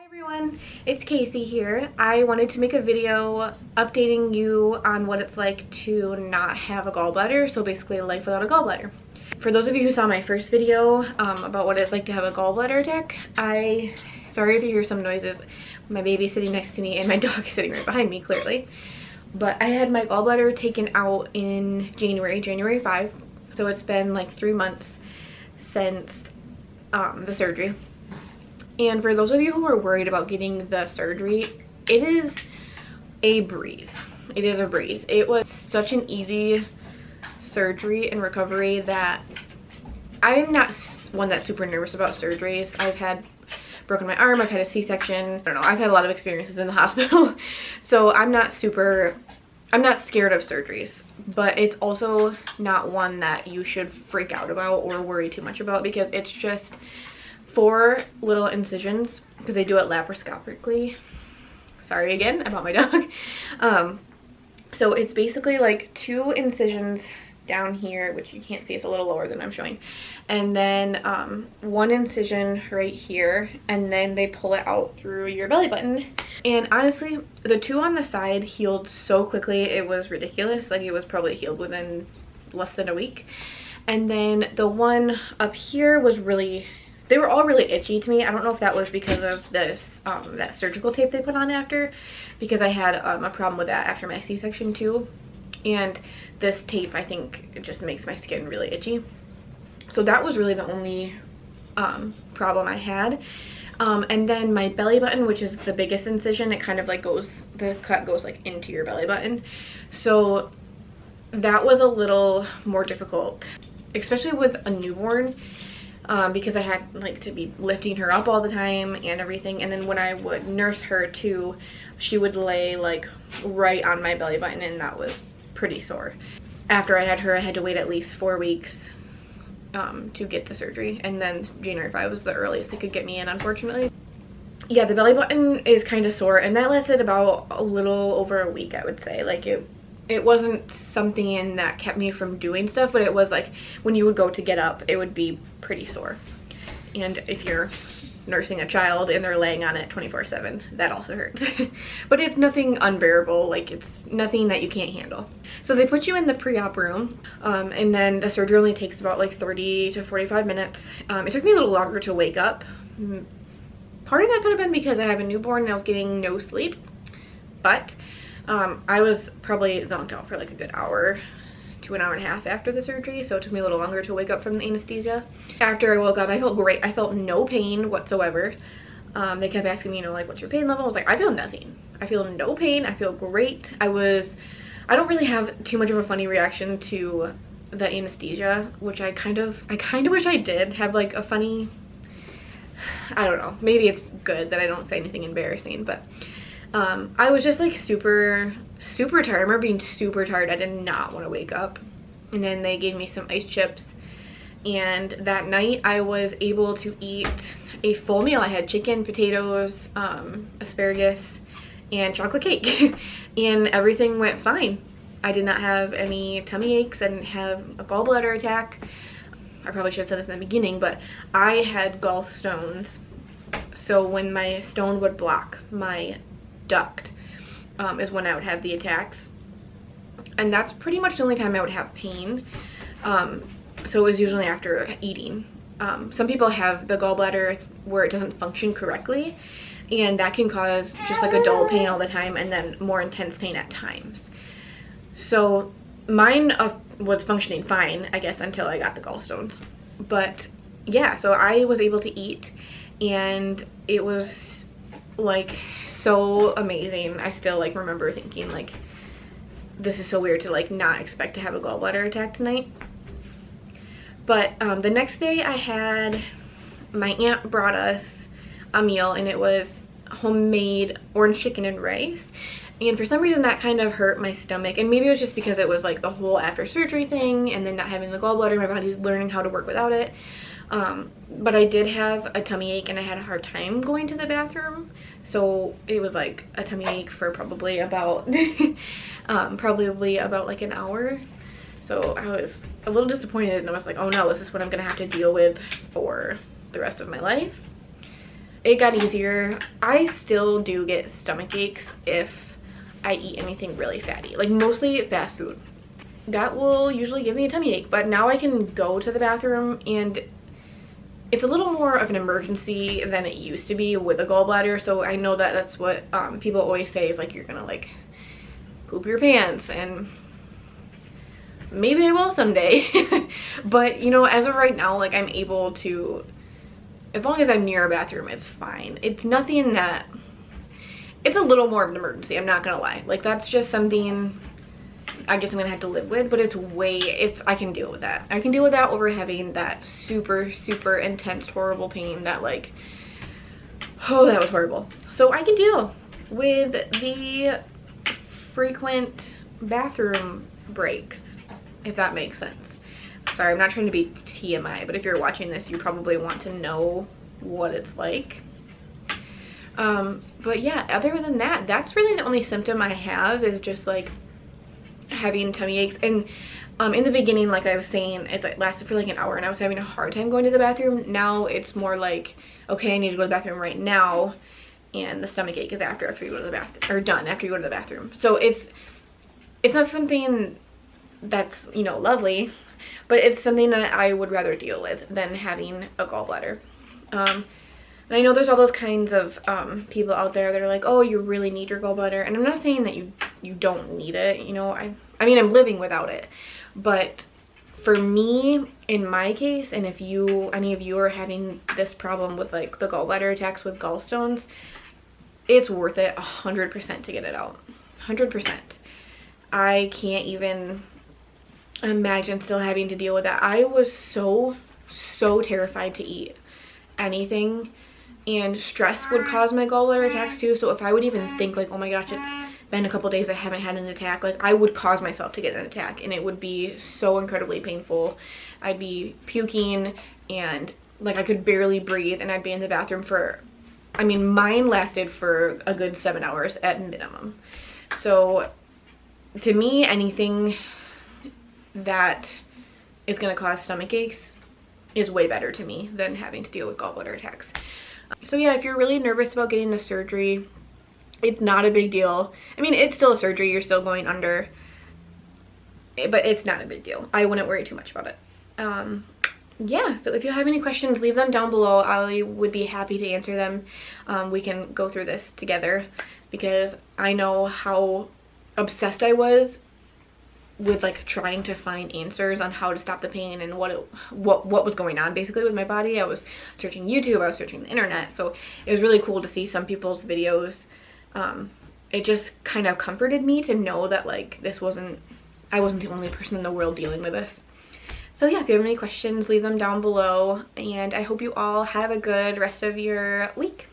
Everyone, it's Casey here. I wanted to make a video updating you on what it's like to not have a gallbladder, so basically life without a gallbladder. For those of you who saw my first video about what it's like to have a gallbladder attack, sorry if you hear some noises. My baby's sitting next to me and my dog is sitting right behind me, clearly. But I had my gallbladder taken out in January 5, so it's been like 3 months since the surgery. And for those of you who are worried about getting the surgery, it is a breeze. It is a breeze. It was such an easy surgery and recovery that I'm not one that's super nervous about surgeries. I've had broken my arm, I've had a C-section, I don't know, I've had a lot of experiences in the hospital. So I'm not scared of surgeries, but it's also not one that you should freak out about or worry too much about, because it's just 4 little incisions, because they do it laparoscopically. Sorry again about my dog. So it's basically like 2 incisions down here, which you can't see, it's a little lower than I'm showing, and then 1 incision right here, and then they pull it out through your belly button. And honestly, the 2 on the side healed so quickly, it was ridiculous. Like, it was probably healed within less than a week. And then the one up here was they were all really itchy to me. I don't know if that was because of this that surgical tape they put on after, because I had a problem with that after my C-section too. And this tape, I think, it just makes my skin really itchy. So that was really the only problem I had. And then my belly button, which is the biggest incision, it kind of like the cut goes like into your belly button. So that was a little more difficult, especially with a newborn. Because I had like to be lifting her up all the time and everything. And then when I would nurse her too, she would lay like right on my belly button, and that was pretty sore. After I had her, I had to wait at least 4 weeks to get the surgery, and then January 5 was the earliest they could get me in, unfortunately. Yeah, the belly button is kind of sore, and that lasted about a little over a week, I would say. Like, it wasn't something that kept me from doing stuff, but it was like when you would go to get up, it would be pretty sore. And if you're nursing a child and they're laying on it 24/7, that also hurts. But it's nothing unbearable, like it's nothing that you can't handle. So they put you in the pre-op room, and then the surgery only takes about like 30 to 45 minutes. It took me a little longer to wake up. Part of that could have been because I have a newborn and I was getting no sleep, but I was probably zonked out for like a good hour to an hour and a half after the surgery, so it took me a little longer to wake up from the anesthesia. After I woke up, I felt great. I felt no pain whatsoever. They kept asking me, you know, like, what's your pain level? I was like, I feel nothing. I feel no pain. I feel great. I don't really have too much of a funny reaction to the anesthesia, which I kind of wish I did have like a funny, I don't know, maybe it's good that I don't say anything embarrassing, but I was just like super tired. I remember being super tired. I did not want to wake up. And then they gave me some ice chips, and that night I was able to eat a full meal. I had chicken, potatoes, asparagus, and chocolate cake. And everything went fine. I did not have any tummy aches. I didn't have a gallbladder attack. I probably should have said this in the beginning, but I had gallstones. So when my stone would block my duct is when I would have the attacks, and that's pretty much the only time I would have pain. So it was usually after eating. Some people have the gallbladder where it doesn't function correctly, and that can cause just like a dull pain all the time and then more intense pain at times. So mine was functioning fine, I guess, until I got the gallstones. But yeah, so I was able to eat, and it was like so amazing. I still like remember thinking like, this is so weird to like not expect to have a gallbladder attack tonight. But the next day my aunt brought us a meal, and it was homemade orange chicken and rice. And for some reason that kind of hurt my stomach, and maybe it was just because it was like the whole after surgery thing, and then not having the gallbladder, my body's learning how to work without it. But I did have a tummy ache, and I had a hard time going to the bathroom, so it was like a tummy ache for probably about like an hour. So I was a little disappointed, and I was like, oh no, is this what I'm gonna have to deal with for the rest of my life? it got easier. I still do get stomach aches if I eat anything really fatty, like mostly fast food. That will usually give me a tummy ache, but now I can go to the bathroom, and it's a little more of an emergency than it used to be with a gallbladder. So I know that that's what people always say is like, you're gonna like poop your pants, and maybe I will someday. But you know, as of right now, like I'm able to, as long as I'm near a bathroom, it's fine. It's nothing that, it's a little more of an emergency, I'm not gonna lie. Like that's just something I guess I'm gonna have to live with, but I can deal with that. I can deal with that over having that super, super intense, horrible pain that like, oh, that was horrible. So I can deal with the frequent bathroom breaks, if that makes sense. Sorry, I'm not trying to be TMI, but if you're watching this, you probably want to know what it's like. But yeah, other than that, that's really the only symptom I have, is just like having tummy aches. And in the beginning, like I was saying, it lasted for like an hour and I was having a hard time going to the bathroom. Now it's more like, okay, I need to go to the bathroom right now, and the stomach ache is after you go to the bathroom, or done after you go to the bathroom. So it's not something that's, you know, lovely, but it's something that I would rather deal with than having a gallbladder. And I know there's all those kinds of people out there that are like, oh, you really need your gallbladder. And I'm not saying that you don't need it, you know. I mean, I'm living without it. But for me, in my case, and if any of you are having this problem with like the gallbladder attacks with gallstones, it's worth it 100% to get it out. 100%. I can't even imagine still having to deal with that. I was so terrified to eat anything, and stress would cause my gallbladder attacks too. So if I would even think like, oh my gosh, it's been a couple days I haven't had an attack, like I would cause myself to get an attack, and it would be so incredibly painful. I'd be puking, and like I could barely breathe, and I'd be in the bathroom for, I mean, mine lasted for a good 7 hours at minimum. So to me, anything that is going to cause stomach aches is way better to me than having to deal with gallbladder attacks. So yeah, if you're really nervous about getting the surgery, it's not a big deal. I mean, it's still a surgery, you're still going under, but it's not a big deal. I wouldn't worry too much about it. Yeah, so if you have any questions, leave them down below. I would be happy to answer them. We can go through this together, because I know how obsessed I was with like trying to find answers on how to stop the pain and what was going on basically with my body. I was searching YouTube, I was searching the internet, so it was really cool to see some people's videos. It just kind of comforted me to know that like I wasn't the only person in the world dealing with this. So yeah, if you have any questions, leave them down below, and I hope you all have a good rest of your week.